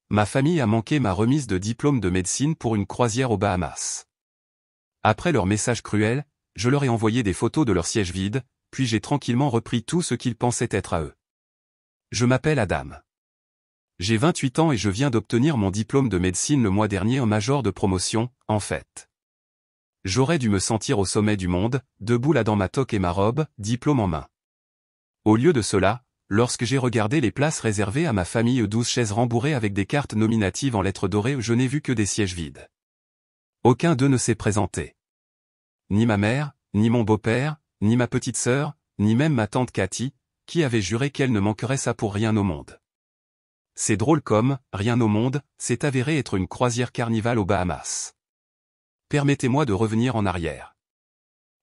Ma famille a manqué ma remise de diplôme de médecine pour une croisière aux Bahamas. Après leur message cruel, je leur ai envoyé des photos de leur siège vide, puis j'ai tranquillement repris tout ce qu'ils pensaient être à eux. Je m'appelle Adam. J'ai 28 ans et je viens d'obtenir mon diplôme de médecine le mois dernier en major de promotion, en fait. J'aurais dû me sentir au sommet du monde, debout là dans ma toque et ma robe, diplôme en main. Au lieu de cela, lorsque j'ai regardé les places réservées à ma famille 12 chaises rembourrées avec des cartes nominatives en lettres dorées, je n'ai vu que des sièges vides. Aucun d'eux ne s'est présenté. Ni ma mère, ni mon beau-père, ni ma petite sœur, ni même ma tante Cathy, qui avait juré qu'elle ne manquerait ça pour rien au monde. C'est drôle comme, rien au monde, s'est avéré être une croisière carnivale aux Bahamas. Permettez-moi de revenir en arrière.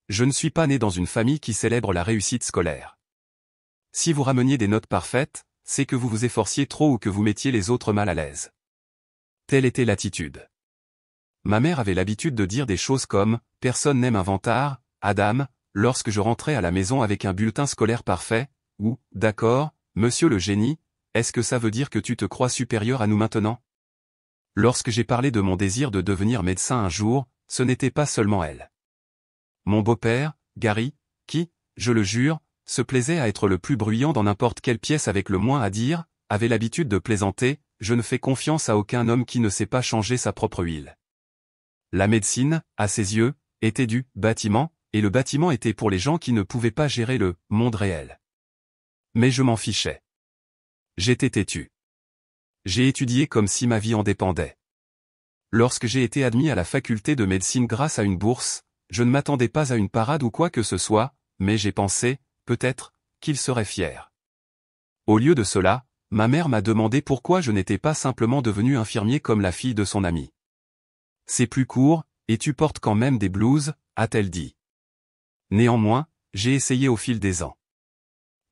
Je ne suis pas né dans une famille qui célèbre la réussite scolaire. Si vous rameniez des notes parfaites, c'est que vous vous efforciez trop ou que vous mettiez les autres mal à l'aise. Telle était l'attitude. Ma mère avait l'habitude de dire des choses comme « Personne n'aime un vantard, Adam », lorsque je rentrais à la maison avec un bulletin scolaire parfait, ou « D'accord, monsieur le génie, est-ce que ça veut dire que tu te crois supérieur à nous maintenant ?» Lorsque j'ai parlé de mon désir de devenir médecin un jour, ce n'était pas seulement elle. Mon beau-père, Gary, qui, je le jure, se plaisait à être le plus bruyant dans n'importe quelle pièce avec le moins à dire, avait l'habitude de plaisanter « Je ne fais confiance à aucun homme qui ne sait pas changer sa propre huile ». La médecine, à ses yeux, était du bâtiment, et le bâtiment était pour les gens qui ne pouvaient pas gérer le monde réel. Mais je m'en fichais. J'étais têtu. J'ai étudié comme si ma vie en dépendait. Lorsque j'ai été admis à la faculté de médecine grâce à une bourse, je ne m'attendais pas à une parade ou quoi que ce soit, mais j'ai pensé, peut-être, qu'il serait fier. Au lieu de cela, ma mère m'a demandé pourquoi je n'étais pas simplement devenu infirmier comme la fille de son ami. C'est plus court, et tu portes quand même des blouses, a-t-elle dit. Néanmoins, j'ai essayé au fil des ans.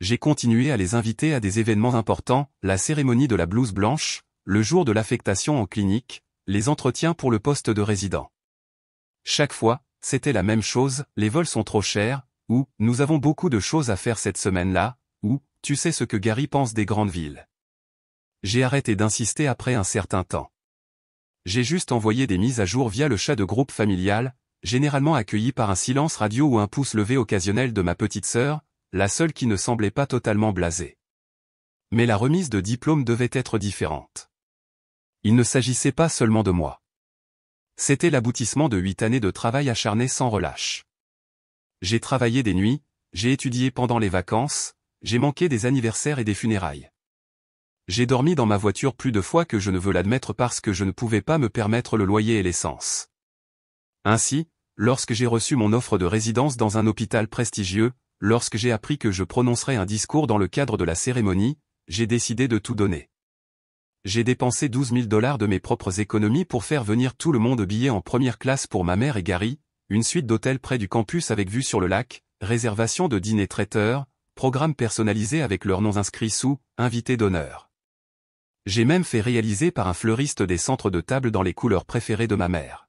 J'ai continué à les inviter à des événements importants, la cérémonie de la blouse blanche, le jour de l'affectation en clinique, les entretiens pour le poste de résident. Chaque fois, c'était la même chose, les vols sont trop chers, ou nous avons beaucoup de choses à faire cette semaine-là, ou tu sais ce que Gary pense des grandes villes. J'ai arrêté d'insister après un certain temps. J'ai juste envoyé des mises à jour via le chat de groupe familial, généralement accueilli par un silence radio ou un pouce levé occasionnel de ma petite sœur, la seule qui ne semblait pas totalement blasée. Mais la remise de diplôme devait être différente. Il ne s'agissait pas seulement de moi. C'était l'aboutissement de 8 années de travail acharné sans relâche. J'ai travaillé des nuits, j'ai étudié pendant les vacances, j'ai manqué des anniversaires et des funérailles. J'ai dormi dans ma voiture plus de fois que je ne veux l'admettre parce que je ne pouvais pas me permettre le loyer et l'essence. Ainsi, lorsque j'ai reçu mon offre de résidence dans un hôpital prestigieux, lorsque j'ai appris que je prononcerais un discours dans le cadre de la cérémonie, j'ai décidé de tout donner. J'ai dépensé 12 000 $ de mes propres économies pour faire venir tout le monde billet en première classe pour ma mère et Gary, une suite d'hôtels près du campus avec vue sur le lac, réservation de dîner traiteur, programme personnalisé avec leurs noms inscrits sous « Invité d'honneur ». J'ai même fait réaliser par un fleuriste des centres de table dans les couleurs préférées de ma mère.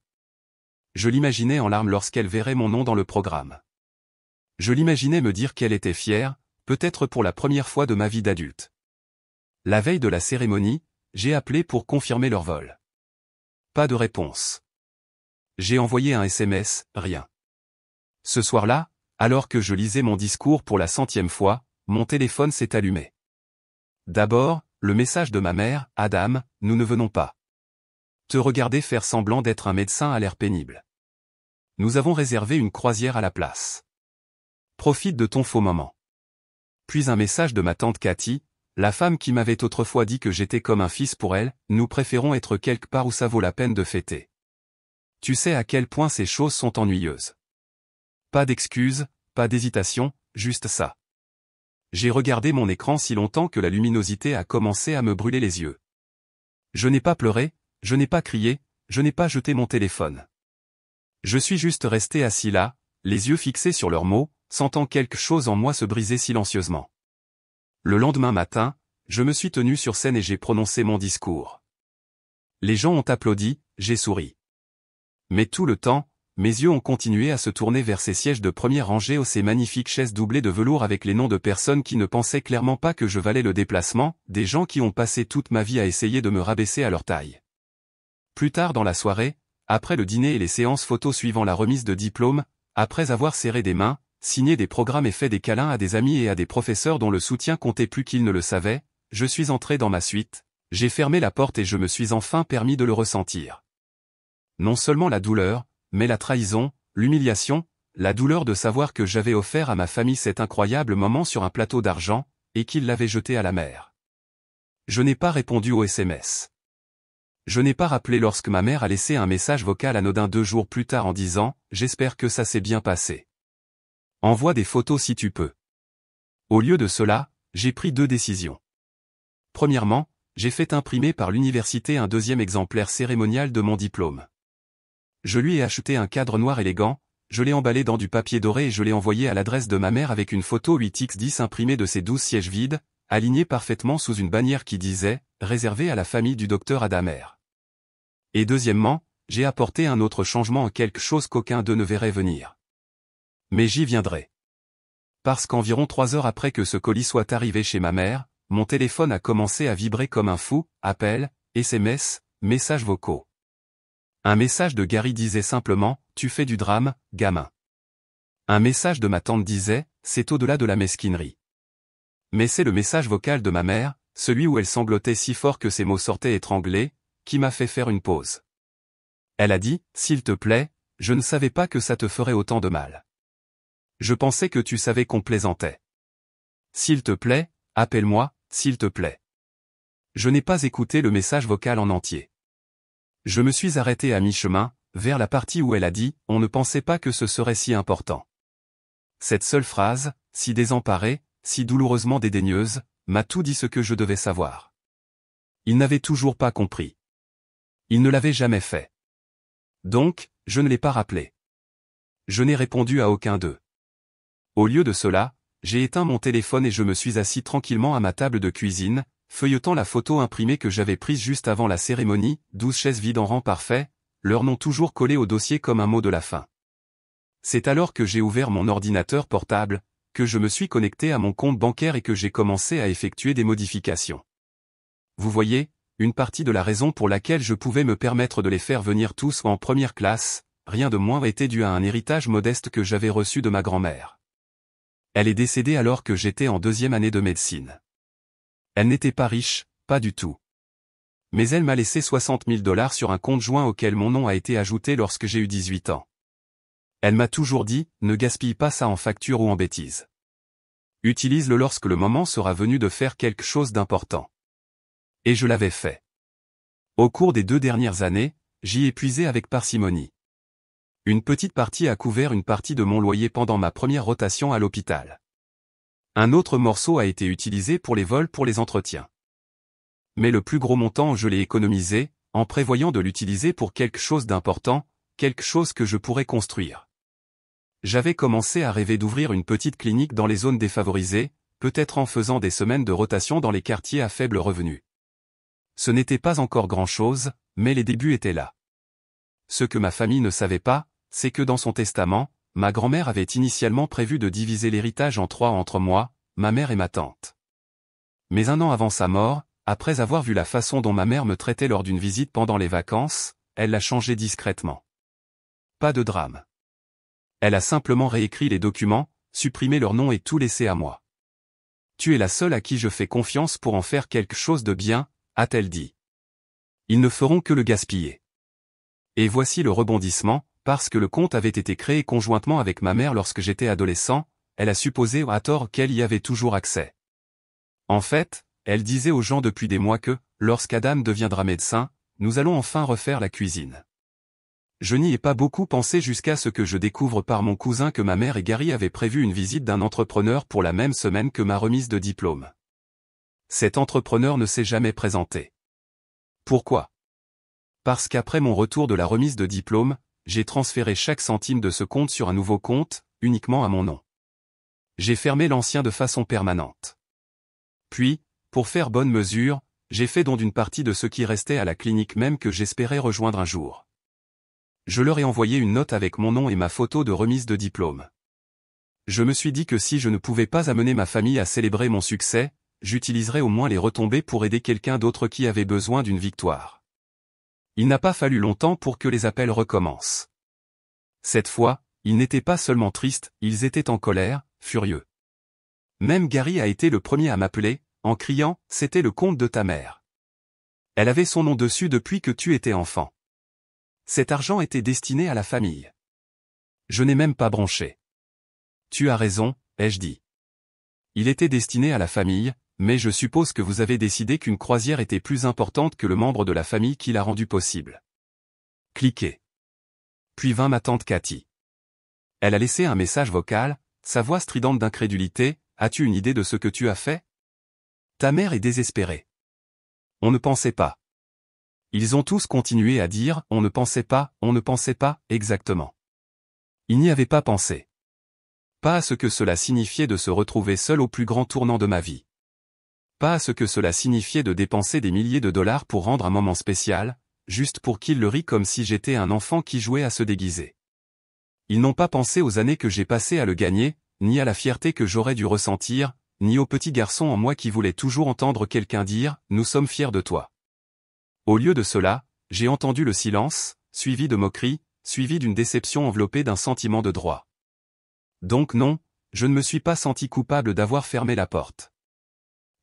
Je l'imaginais en larmes lorsqu'elle verrait mon nom dans le programme. Je l'imaginais me dire qu'elle était fière, peut-être pour la première fois de ma vie d'adulte. La veille de la cérémonie, j'ai appelé pour confirmer leur vol. Pas de réponse. J'ai envoyé un SMS, rien. Ce soir-là, alors que je lisais mon discours pour la 100e fois, mon téléphone s'est allumé. D'abord, le message de ma mère, « Adam, nous ne venons pas. Te regarder faire semblant d'être un médecin a l'air pénible. Nous avons réservé une croisière à la place. Profite de ton faux moment. » Puis un message de ma tante Cathy, la femme qui m'avait autrefois dit que j'étais comme un fils pour elle, « Nous préférons être quelque part où ça vaut la peine de fêter. » Tu sais à quel point ces choses sont ennuyeuses. Pas d'excuses, pas d'hésitation, juste ça. J'ai regardé mon écran si longtemps que la luminosité a commencé à me brûler les yeux. Je n'ai pas pleuré, je n'ai pas crié, je n'ai pas jeté mon téléphone. Je suis juste resté assis là, les yeux fixés sur leurs mots, sentant quelque chose en moi se briser silencieusement. Le lendemain matin, je me suis tenu sur scène et j'ai prononcé mon discours. Les gens ont applaudi, j'ai souri. Mais tout le temps, mes yeux ont continué à se tourner vers ces sièges de première rangée ou ces magnifiques chaises doublées de velours avec les noms de personnes qui ne pensaient clairement pas que je valais le déplacement, des gens qui ont passé toute ma vie à essayer de me rabaisser à leur taille. Plus tard dans la soirée, après le dîner et les séances photos suivant la remise de diplôme, après avoir serré des mains, signé des programmes et fait des câlins à des amis et à des professeurs dont le soutien comptait plus qu'ils ne le savaient, je suis entré dans ma suite, j'ai fermé la porte et je me suis enfin permis de le ressentir. Non seulement la douleur, mais la trahison, l'humiliation, la douleur de savoir que j'avais offert à ma famille cet incroyable moment sur un plateau d'argent, et qu'ils l'avaient jeté à la mer. Je n'ai pas répondu aux SMS. Je n'ai pas rappelé lorsque ma mère a laissé un message vocal anodin 2 jours plus tard en disant « J'espère que ça s'est bien passé. Envoie des photos si tu peux ». Au lieu de cela, j'ai pris 2 décisions. Premièrement, j'ai fait imprimer par l'université un 2e exemplaire cérémonial de mon diplôme. Je lui ai acheté un cadre noir élégant, je l'ai emballé dans du papier doré et je l'ai envoyé à l'adresse de ma mère avec une photo 8x10 imprimée de ses 12 sièges vides, alignés parfaitement sous une bannière qui disait « Réservé à la famille du docteur Adamer ». Et deuxièmement, j'ai apporté un autre changement en quelque chose qu'aucun d'eux ne verrait venir. Mais j'y viendrai. Parce qu'environ 3 heures après que ce colis soit arrivé chez ma mère, mon téléphone a commencé à vibrer comme un fou, appels, SMS, messages vocaux. Un message de Gary disait simplement « Tu fais du drame, gamin ». Un message de ma tante disait « C'est au-delà de la mesquinerie ». Mais c'est le message vocal de ma mère, celui où elle sanglotait si fort que ses mots sortaient étranglés, qui m'a fait faire une pause. Elle a dit « S'il te plaît, je ne savais pas que ça te ferait autant de mal. Je pensais que tu savais qu'on plaisantait. S'il te plaît, appelle-moi, s'il te plaît. » Je n'ai pas écouté le message vocal en entier. Je me suis arrêté à mi-chemin, vers la partie où elle a dit « On ne pensait pas que ce serait si important. » Cette seule phrase, si désemparée, si douloureusement dédaigneuse, m'a tout dit ce que je devais savoir. Il n'avait toujours pas compris. Il ne l'avait jamais fait. Donc, je ne l'ai pas rappelé. Je n'ai répondu à aucun d'eux. Au lieu de cela, j'ai éteint mon téléphone et je me suis assis tranquillement à ma table de cuisine, feuilletant la photo imprimée que j'avais prise juste avant la cérémonie, 12 chaises vides en rang parfait, leur nom toujours collé au dossier comme un mot de la fin. C'est alors que j'ai ouvert mon ordinateur portable, que je me suis connecté à mon compte bancaire et que j'ai commencé à effectuer des modifications. Vous voyez, une partie de la raison pour laquelle je pouvais me permettre de les faire venir tous en première classe, rien de moins était dû à un héritage modeste que j'avais reçu de ma grand-mère. Elle est décédée alors que j'étais en 2e année de médecine. Elle n'était pas riche, pas du tout. Mais elle m'a laissé 60 000 $ sur un compte joint auquel mon nom a été ajouté lorsque j'ai eu 18 ans. Elle m'a toujours dit, ne gaspille pas ça en facture ou en bêtises. Utilise-le lorsque le moment sera venu de faire quelque chose d'important. Et je l'avais fait. Au cours des 2 dernières années, j'y ai puisé avec parcimonie. Une petite partie a couvert une partie de mon loyer pendant ma première rotation à l'hôpital. Un autre morceau a été utilisé pour les vols pour les entretiens. Mais le plus gros montant je l'ai économisé, en prévoyant de l'utiliser pour quelque chose d'important, quelque chose que je pourrais construire. J'avais commencé à rêver d'ouvrir une petite clinique dans les zones défavorisées, peut-être en faisant des semaines de rotation dans les quartiers à faible revenu. Ce n'était pas encore grand-chose, mais les débuts étaient là. Ce que ma famille ne savait pas, c'est que dans son testament, ma grand-mère avait initialement prévu de diviser l'héritage en 3 entre moi, ma mère et ma tante. Mais 1 an avant sa mort, après avoir vu la façon dont ma mère me traitait lors d'une visite pendant les vacances, elle l'a changé discrètement. Pas de drame. Elle a simplement réécrit les documents, supprimé leur nom et tout laissé à moi. Tu es la seule à qui je fais confiance pour en faire quelque chose de bien, a-t-elle dit. Ils ne feront que le gaspiller. Et voici le rebondissement, parce que le compte avait été créé conjointement avec ma mère lorsque j'étais adolescent, elle a supposé à tort qu'elle y avait toujours accès. En fait, elle disait aux gens depuis des mois que, lorsqu'Adam deviendra médecin, nous allons enfin refaire la cuisine. Je n'y ai pas beaucoup pensé jusqu'à ce que je découvre par mon cousin que ma mère et Gary avaient prévu une visite d'un entrepreneur pour la même semaine que ma remise de diplôme. Cet entrepreneur ne s'est jamais présenté. Pourquoi? Parce qu'après mon retour de la remise de diplôme, j'ai transféré chaque centime de ce compte sur un nouveau compte, uniquement à mon nom. J'ai fermé l'ancien de façon permanente. Puis, pour faire bonne mesure, j'ai fait don d'une partie de ce qui restait à la clinique même que j'espérais rejoindre un jour. Je leur ai envoyé une note avec mon nom et ma photo de remise de diplôme. Je me suis dit que si je ne pouvais pas amener ma famille à célébrer mon succès, j'utiliserais au moins les retombées pour aider quelqu'un d'autre qui avait besoin d'une victoire. Il n'a pas fallu longtemps pour que les appels recommencent. Cette fois, ils n'étaient pas seulement tristes, ils étaient en colère, furieux. Même Gary a été le premier à m'appeler, en criant « C'était le compte de ta mère. Elle avait son nom dessus depuis que tu étais enfant. Cet argent était destiné à la famille. Je n'ai même pas bronché. » Tu as raison, ai-je dit. Il était destiné à la famille, mais je suppose que vous avez décidé qu'une croisière était plus importante que le membre de la famille qui l'a rendu possible. Cliquez. Puis vint ma tante Cathy. Elle a laissé un message vocal, sa voix stridente d'incrédulité. As-tu une idée de ce que tu as fait? Ta mère est désespérée. On ne pensait pas. Ils ont tous continué à dire on ne pensait pas, exactement. Ils n'y avaient pas pensé. Pas à ce que cela signifiait de se retrouver seul au plus grand tournant de ma vie. Pas à ce que cela signifiait de dépenser des milliers de dollars pour rendre un moment spécial, juste pour qu'ils le rient comme si j'étais un enfant qui jouait à se déguiser. Ils n'ont pas pensé aux années que j'ai passées à le gagner, ni à la fierté que j'aurais dû ressentir, ni au petit garçon en moi qui voulait toujours entendre quelqu'un dire « Nous sommes fiers de toi ». Au lieu de cela, j'ai entendu le silence, suivi de moqueries, suivi d'une déception enveloppée d'un sentiment de droit. Donc non, je ne me suis pas senti coupable d'avoir fermé la porte.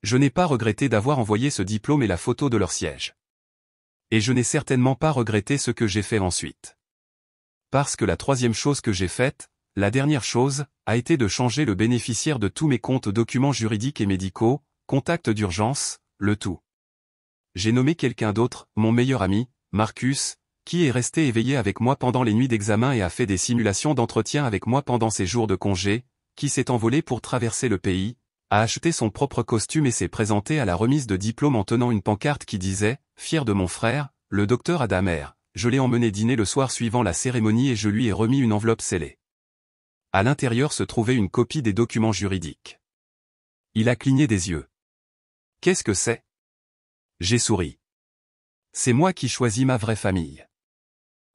Je n'ai pas regretté d'avoir envoyé ce diplôme et la photo de leur siège. Et je n'ai certainement pas regretté ce que j'ai fait ensuite. Parce que la troisième chose que j'ai faite, la dernière chose, a été de changer le bénéficiaire de tous mes comptes documents juridiques et médicaux, contacts d'urgence, le tout. J'ai nommé quelqu'un d'autre, mon meilleur ami, Marcus, qui est resté éveillé avec moi pendant les nuits d'examen et a fait des simulations d'entretien avec moi pendant ses jours de congé, qui s'est envolé pour traverser le pays, a acheté son propre costume et s'est présenté à la remise de diplôme en tenant une pancarte qui disait « Fier de mon frère, le docteur Adamer ». Je l'ai emmené dîner le soir suivant la cérémonie et je lui ai remis une enveloppe scellée. À l'intérieur se trouvait une copie des documents juridiques. Il a cligné des yeux. Qu'est-ce que c'est? J'ai souri. C'est moi qui choisis ma vraie famille.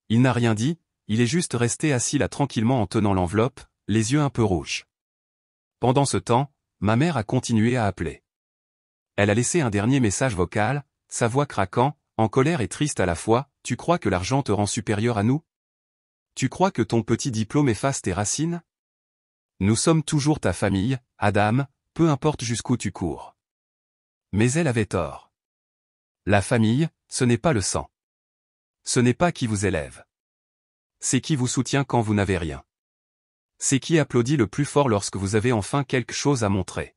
Il n'a rien dit, il est juste resté assis là tranquillement en tenant l'enveloppe, les yeux un peu rouges. Pendant ce temps, ma mère a continué à appeler. Elle a laissé un dernier message vocal, sa voix craquant, en colère et triste à la fois. Tu crois que l'argent te rend supérieur à nous? Tu crois que ton petit diplôme efface tes racines? Nous sommes toujours ta famille, Adam, peu importe jusqu'où tu cours. Mais elle avait tort. La famille, ce n'est pas le sang. Ce n'est pas qui vous élève. C'est qui vous soutient quand vous n'avez rien. C'est qui applaudit le plus fort lorsque vous avez enfin quelque chose à montrer.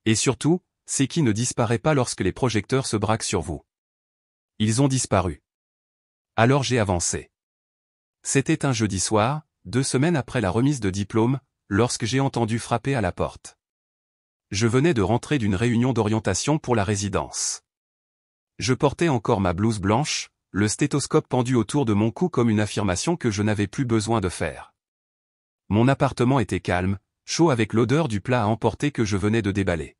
Et surtout, c'est qui ne disparaît pas lorsque les projecteurs se braquent sur vous. Ils ont disparu. Alors j'ai avancé. C'était un jeudi soir, 2 semaines après la remise de diplôme, lorsque j'ai entendu frapper à la porte. Je venais de rentrer d'une réunion d'orientation pour la résidence. Je portais encore ma blouse blanche, le stéthoscope pendu autour de mon cou comme une affirmation que je n'avais plus besoin de faire. Mon appartement était calme, chaud avec l'odeur du plat à emporter que je venais de déballer.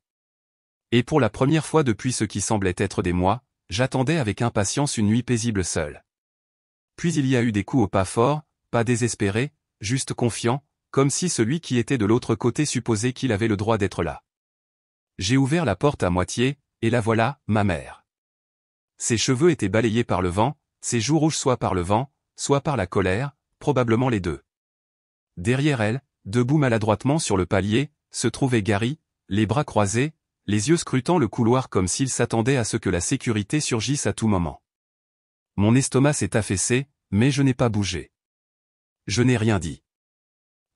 Et pour la première fois depuis ce qui semblait être des mois, j'attendais avec impatience une nuit paisible seule. Puis il y a eu des coups au pas fort, pas désespérés, juste confiants, comme si celui qui était de l'autre côté supposait qu'il avait le droit d'être là. J'ai ouvert la porte à moitié, et la voilà, ma mère. Ses cheveux étaient balayés par le vent, ses joues rouges soit par le vent, soit par la colère, probablement les deux. Derrière elle, debout maladroitement sur le palier, se trouvait Gary, les bras croisés, les yeux scrutant le couloir comme s'il s'attendait à ce que la sécurité surgisse à tout moment. Mon estomac s'est affaissé, mais je n'ai pas bougé. Je n'ai rien dit.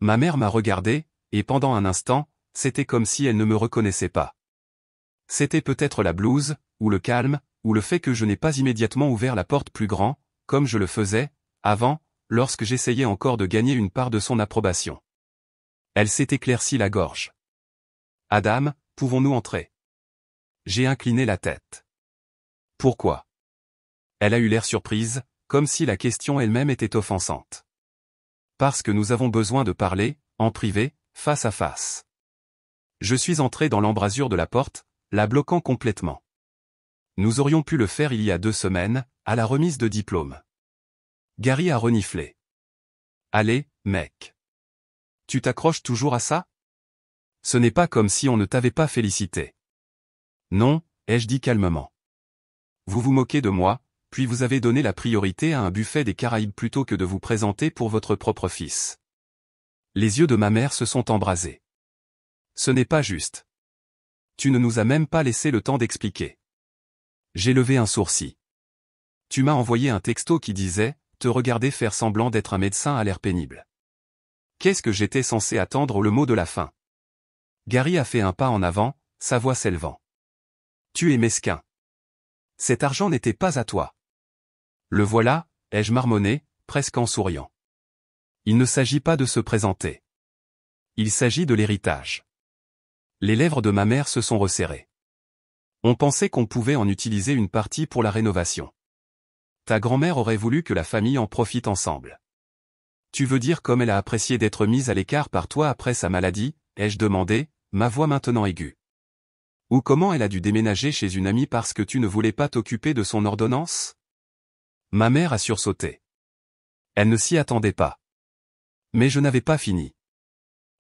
Ma mère m'a regardé, et pendant un instant, c'était comme si elle ne me reconnaissait pas. C'était peut-être la blouse, ou le calme, ou le fait que je n'ai pas immédiatement ouvert la porte plus grand, comme je le faisais, avant, lorsque j'essayais encore de gagner une part de son approbation. Elle s'est éclaircie la gorge. Adam, pouvons-nous entrer? J'ai incliné la tête. Pourquoi? Elle a eu l'air surprise, comme si la question elle-même était offensante. Parce que nous avons besoin de parler, en privé, face à face. Je suis entré dans l'embrasure de la porte, la bloquant complètement. Nous aurions pu le faire il y a 2 semaines, à la remise de diplôme. Gary a reniflé. Allez, mec. Tu t'accroches toujours à ça? Ce n'est pas comme si on ne t'avait pas félicité. Non, ai-je dit calmement. Vous vous moquez de moi, puis vous avez donné la priorité à un buffet des Caraïbes plutôt que de vous présenter pour votre propre fils. Les yeux de ma mère se sont embrasés. Ce n'est pas juste. Tu ne nous as même pas laissé le temps d'expliquer. J'ai levé un sourcil. Tu m'as envoyé un texto qui disait « Te regarder faire semblant d'être un médecin a l'air pénible ». Qu'est-ce que j'étais censé attendre le mot de la fin? Gary a fait un pas en avant, sa voix s'élevant. Tu es mesquin. Cet argent n'était pas à toi. Le voilà, ai-je marmonné, presque en souriant. Il ne s'agit pas de se présenter. Il s'agit de l'héritage. Les lèvres de ma mère se sont resserrées. On pensait qu'on pouvait en utiliser une partie pour la rénovation. Ta grand-mère aurait voulu que la famille en profite ensemble. Tu veux dire comme elle a apprécié d'être mise à l'écart par toi après sa maladie, ai-je demandé, ma voix maintenant aiguë. Ou comment elle a dû déménager chez une amie parce que tu ne voulais pas t'occuper de son ordonnance? Ma mère a sursauté. Elle ne s'y attendait pas. Mais je n'avais pas fini.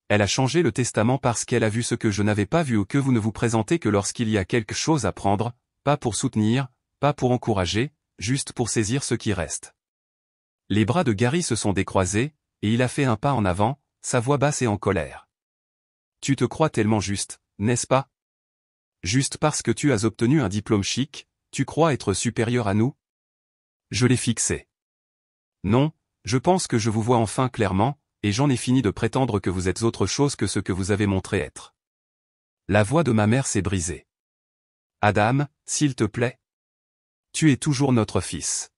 Elle a changé le testament parce qu'elle a vu ce que je n'avais pas vu ou que vous ne vous présentez que lorsqu'il y a quelque chose à prendre, pas pour soutenir, pas pour encourager, juste pour saisir ce qui reste. Les bras de Gary se sont décroisés, et il a fait un pas en avant, sa voix basse et en colère. Tu te crois tellement juste, n'est-ce pas? Juste parce que tu as obtenu un diplôme chic, tu crois être supérieur à nous? Je l'ai fixé. Non, je pense que je vous vois enfin clairement, et j'en ai fini de prétendre que vous êtes autre chose que ce que vous avez montré être. La voix de ma mère s'est brisée. Adam, s'il te plaît. Tu es toujours notre fils.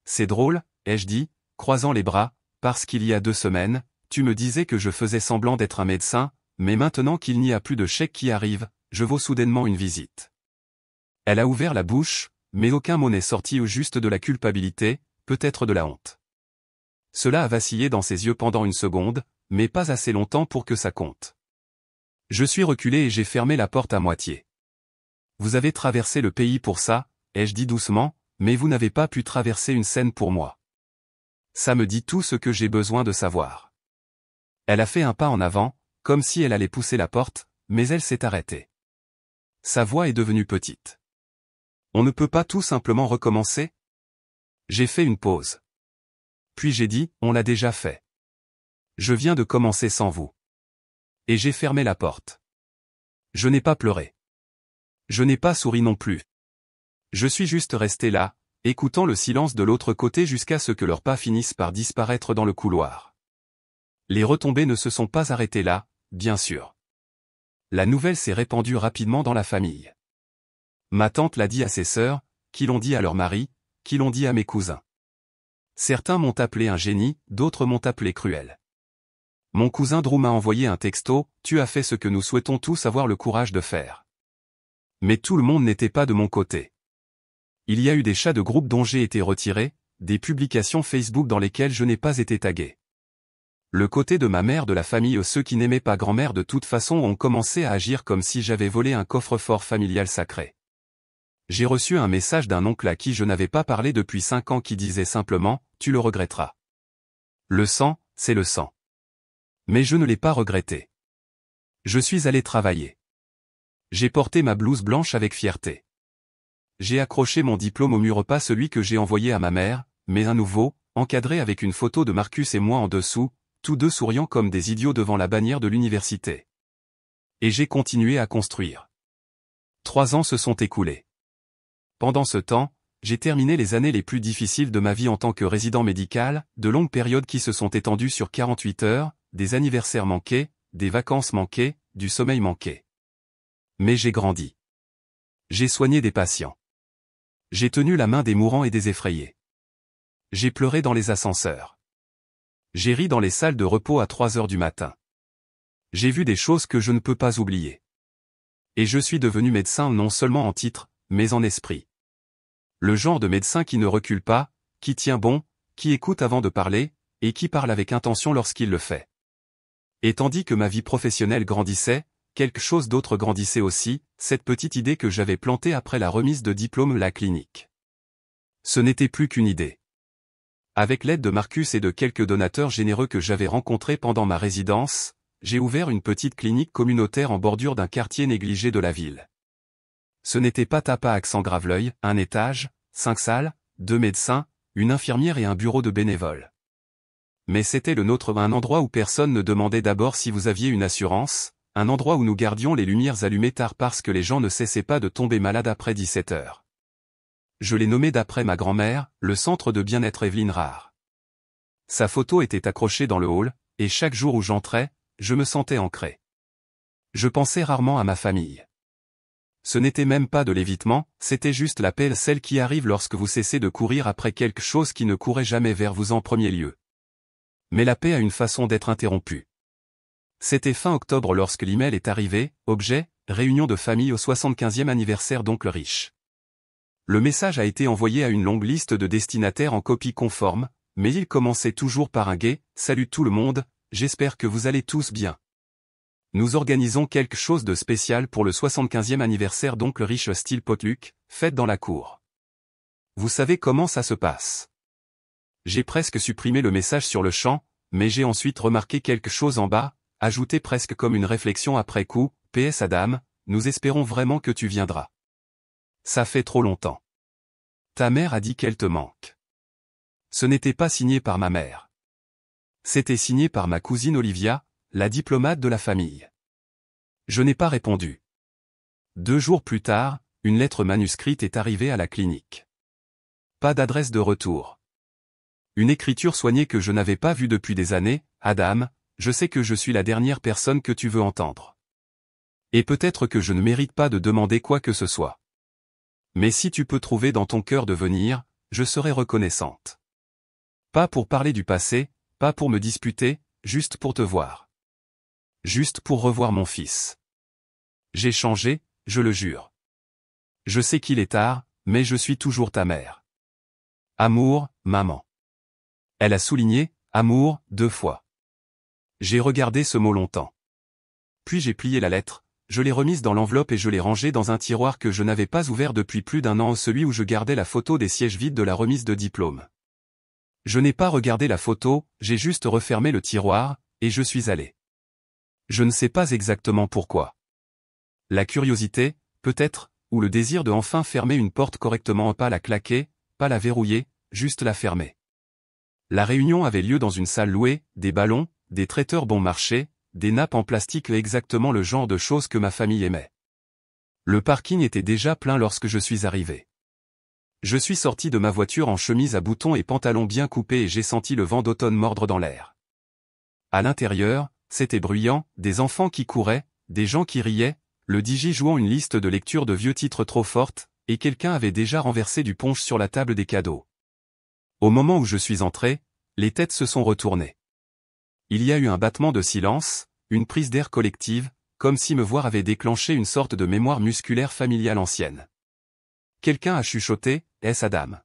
C'est drôle, ai-je dit, croisant les bras, parce qu'il y a 2 semaines, tu me disais que je faisais semblant d'être un médecin, mais maintenant qu'il n'y a plus de chèque qui arrive, je vaux soudainement une visite. Elle a ouvert la bouche, mais aucun mot n'est sorti au juste de la culpabilité, peut-être de la honte. Cela a vacillé dans ses yeux pendant une seconde, mais pas assez longtemps pour que ça compte. Je suis reculé et j'ai fermé la porte à moitié. Vous avez traversé le pays pour ça, ai-je dit doucement, mais vous n'avez pas pu traverser une scène pour moi. Ça me dit tout ce que j'ai besoin de savoir. Elle a fait un pas en avant, comme si elle allait pousser la porte, mais elle s'est arrêtée. Sa voix est devenue petite. On ne peut pas tout simplement recommencer? J'ai fait une pause. Puis j'ai dit, on l'a déjà fait. Je viens de commencer sans vous. Et j'ai fermé la porte. Je n'ai pas pleuré. Je n'ai pas souri non plus. Je suis juste resté là, écoutant le silence de l'autre côté jusqu'à ce que leurs pas finissent par disparaître dans le couloir. Les retombées ne se sont pas arrêtées là, bien sûr. La nouvelle s'est répandue rapidement dans la famille. Ma tante l'a dit à ses sœurs, qui l'ont dit à leur mari, qui l'ont dit à mes cousins. Certains m'ont appelé un génie, d'autres m'ont appelé cruel. Mon cousin Drew m'a envoyé un texto, « Tu as fait ce que nous souhaitons tous avoir le courage de faire. » Mais tout le monde n'était pas de mon côté. Il y a eu des chats de groupe dont j'ai été retiré, des publications Facebook dans lesquelles je n'ai pas été tagué. Le côté de ma mère de la famille, ceux qui n'aimaient pas grand-mère de toute façon ont commencé à agir comme si j'avais volé un coffre-fort familial sacré. J'ai reçu un message d'un oncle à qui je n'avais pas parlé depuis 5 ans qui disait simplement « Tu le regretteras ». Le sang, c'est le sang. Mais je ne l'ai pas regretté. Je suis allé travailler. J'ai porté ma blouse blanche avec fierté. J'ai accroché mon diplôme au mur, pas celui que j'ai envoyé à ma mère, mais un nouveau, encadré avec une photo de Marcus et moi en dessous, tous deux souriant comme des idiots devant la bannière de l'université. Et j'ai continué à construire. 3 ans se sont écoulés. Pendant ce temps, j'ai terminé les années les plus difficiles de ma vie en tant que résident médical, de longues périodes qui se sont étendues sur 48 heures, des anniversaires manqués, des vacances manquées, du sommeil manqué. Mais j'ai grandi. J'ai soigné des patients. J'ai tenu la main des mourants et des effrayés. J'ai pleuré dans les ascenseurs. J'ai ri dans les salles de repos à 3 heures du matin. J'ai vu des choses que je ne peux pas oublier. Et je suis devenu médecin non seulement en titre, mais en esprit. Le genre de médecin qui ne recule pas, qui tient bon, qui écoute avant de parler, et qui parle avec intention lorsqu'il le fait. Et tandis que ma vie professionnelle grandissait, quelque chose d'autre grandissait aussi, cette petite idée que j'avais plantée après la remise de diplôme la clinique. Ce n'était plus qu'une idée. Avec l'aide de Marcus et de quelques donateurs généreux que j'avais rencontrés pendant ma résidence, j'ai ouvert une petite clinique communautaire en bordure d'un quartier négligé de la ville. Ce n'était pas Tapa accent Graveleuil, un étage, 5 salles, 2 médecins, une infirmière et un bureau de bénévoles. Mais c'était le nôtre, un endroit où personne ne demandait d'abord si vous aviez une assurance, un endroit où nous gardions les lumières allumées tard parce que les gens ne cessaient pas de tomber malades après 17 heures. Je l'ai nommé d'après ma grand-mère, le centre de bien-être Evelyne Rare. Sa photo était accrochée dans le hall, et chaque jour où j'entrais, je me sentais ancré. Je pensais rarement à ma famille. Ce n'était même pas de l'évitement, c'était juste la paix, celle qui arrive lorsque vous cessez de courir après quelque chose qui ne courait jamais vers vous en premier lieu. Mais la paix a une façon d'être interrompue. C'était fin octobre lorsque l'email est arrivé, objet, réunion de famille au 75e anniversaire d'oncle riche. Le message a été envoyé à une longue liste de destinataires en copie conforme, mais il commençait toujours par un gai « Salut tout le monde, j'espère que vous allez tous bien. Nous organisons quelque chose de spécial pour le 75e anniversaire d'oncle riche style potluck, fête dans la cour. Vous savez comment ça se passe. » J'ai presque supprimé le message sur le champ, mais j'ai ensuite remarqué quelque chose en bas, ajouté presque comme une réflexion après coup, PS Adam, nous espérons vraiment que tu viendras. Ça fait trop longtemps. Ta mère a dit qu'elle te manque. Ce n'était pas signé par ma mère. C'était signé par ma cousine Olivia, la diplomate de la famille. Je n'ai pas répondu. 2 jours plus tard, une lettre manuscrite est arrivée à la clinique. Pas d'adresse de retour. Une écriture soignée que je n'avais pas vue depuis des années, Adam, je sais que je suis la dernière personne que tu veux entendre. Et peut-être que je ne mérite pas de demander quoi que ce soit. Mais si tu peux trouver dans ton cœur de venir, je serai reconnaissante. Pas pour parler du passé, pas pour me disputer, juste pour te voir. Juste pour revoir mon fils. J'ai changé, je le jure. Je sais qu'il est tard, mais je suis toujours ta mère. Amour, maman. Elle a souligné, amour, 2 fois. J'ai regardé ce mot longtemps. Puis j'ai plié la lettre, je l'ai remise dans l'enveloppe et je l'ai rangée dans un tiroir que je n'avais pas ouvert depuis plus d'1 an, celui où je gardais la photo des sièges vides de la remise de diplôme. Je n'ai pas regardé la photo, j'ai juste refermé le tiroir, et je suis allé. Je ne sais pas exactement pourquoi. La curiosité, peut-être, ou le désir de enfin fermer une porte correctement, pas la claquer, pas la verrouiller, juste la fermer. La réunion avait lieu dans une salle louée, des ballons, des traiteurs bon marché, des nappes en plastique, exactement le genre de choses que ma famille aimait. Le parking était déjà plein lorsque je suis arrivé. Je suis sorti de ma voiture en chemise à boutons et pantalon bien coupé et j'ai senti le vent d'automne mordre dans l'air. À l'intérieur, c'était bruyant, des enfants qui couraient, des gens qui riaient, le DJ jouant une liste de lecture de vieux titres trop forte, et quelqu'un avait déjà renversé du punch sur la table des cadeaux. Au moment où je suis entré, les têtes se sont retournées. Il y a eu un battement de silence, une prise d'air collective, comme si me voir avait déclenché une sorte de mémoire musculaire familiale ancienne. Quelqu'un a chuchoté, « Est-ce Adam ?»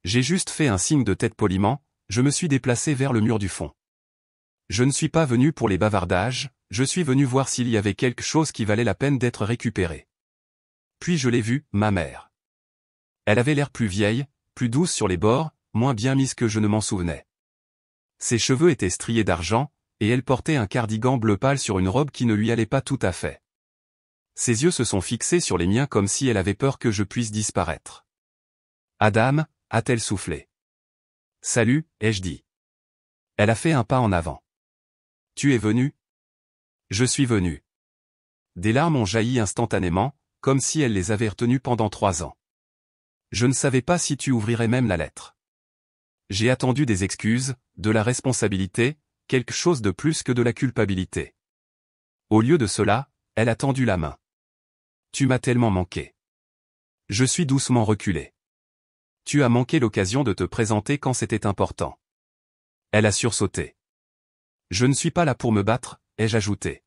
J'ai juste fait un signe de tête poliment, je me suis déplacé vers le mur du fond. Je ne suis pas venu pour les bavardages, je suis venu voir s'il y avait quelque chose qui valait la peine d'être récupéré. Puis je l'ai vue, ma mère. Elle avait l'air plus vieille, plus douce sur les bords, moins bien mise que je ne m'en souvenais. Ses cheveux étaient striés d'argent, et elle portait un cardigan bleu pâle sur une robe qui ne lui allait pas tout à fait. Ses yeux se sont fixés sur les miens comme si elle avait peur que je puisse disparaître. « Adam » a-t-elle soufflé. « Salut » ai-je dit. Elle a fait un pas en avant. « Tu es venu ?» Je suis venu. Des larmes ont jailli instantanément, comme si elle les avait retenues pendant 3 ans. Je ne savais pas si tu ouvrirais même la lettre. J'ai attendu des excuses, de la responsabilité, quelque chose de plus que de la culpabilité. Au lieu de cela, elle a tendu la main. Tu m'as tellement manqué. Je suis doucement reculé. Tu as manqué l'occasion de te présenter quand c'était important. Elle a sursauté. Je ne suis pas là pour me battre, ai-je ajouté.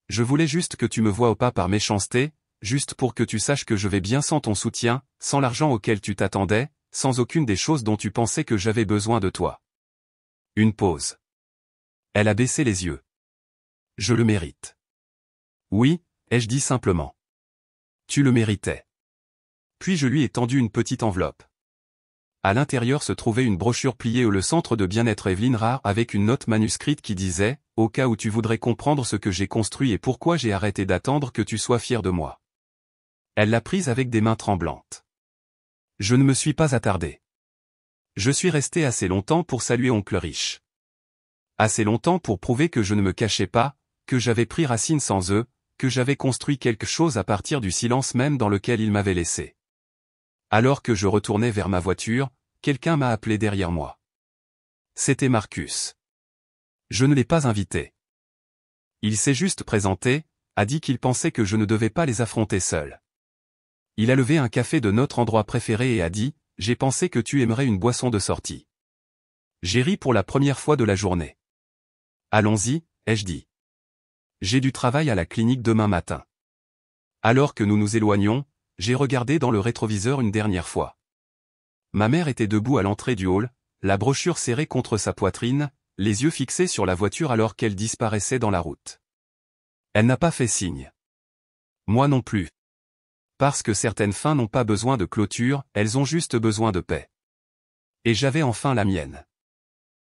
Je voulais juste que tu me voies au pas par méchanceté, juste pour que tu saches que je vais bien sans ton soutien, sans l'argent auquel tu t'attendais, sans aucune des choses dont tu pensais que j'avais besoin de toi. Une pause. Elle a baissé les yeux. Je le mérite. Oui, ai-je dit simplement. Tu le méritais. Puis je lui ai tendu une petite enveloppe. À l'intérieur se trouvait une brochure pliée au le centre de bien-être Evelyn Rare avec une note manuscrite qui disait « Au cas où tu voudrais comprendre ce que j'ai construit et pourquoi j'ai arrêté d'attendre que tu sois fier de moi. » Elle l'a prise avec des mains tremblantes. Je ne me suis pas attardé. Je suis resté assez longtemps pour saluer oncle Rich. Assez longtemps pour prouver que je ne me cachais pas, que j'avais pris racine sans eux, que j'avais construit quelque chose à partir du silence même dans lequel il m'avait laissé. Alors que je retournais vers ma voiture, quelqu'un m'a appelé derrière moi. C'était Marcus. Je ne l'ai pas invité. Il s'est juste présenté, a dit qu'il pensait que je ne devais pas les affronter seul. Il a levé un café de notre endroit préféré et a dit « J'ai pensé que tu aimerais une boisson de sortie. » J'ai ri pour la première fois de la journée. « Allons-y » ai-je dit. J'ai du travail à la clinique demain matin. Alors que nous nous éloignons, j'ai regardé dans le rétroviseur une dernière fois. Ma mère était debout à l'entrée du hall, la brochure serrée contre sa poitrine, les yeux fixés sur la voiture alors qu'elle disparaissait dans la route. Elle n'a pas fait signe. Moi non plus. Parce que certaines fins n'ont pas besoin de clôture, elles ont juste besoin de paix. Et j'avais enfin la mienne.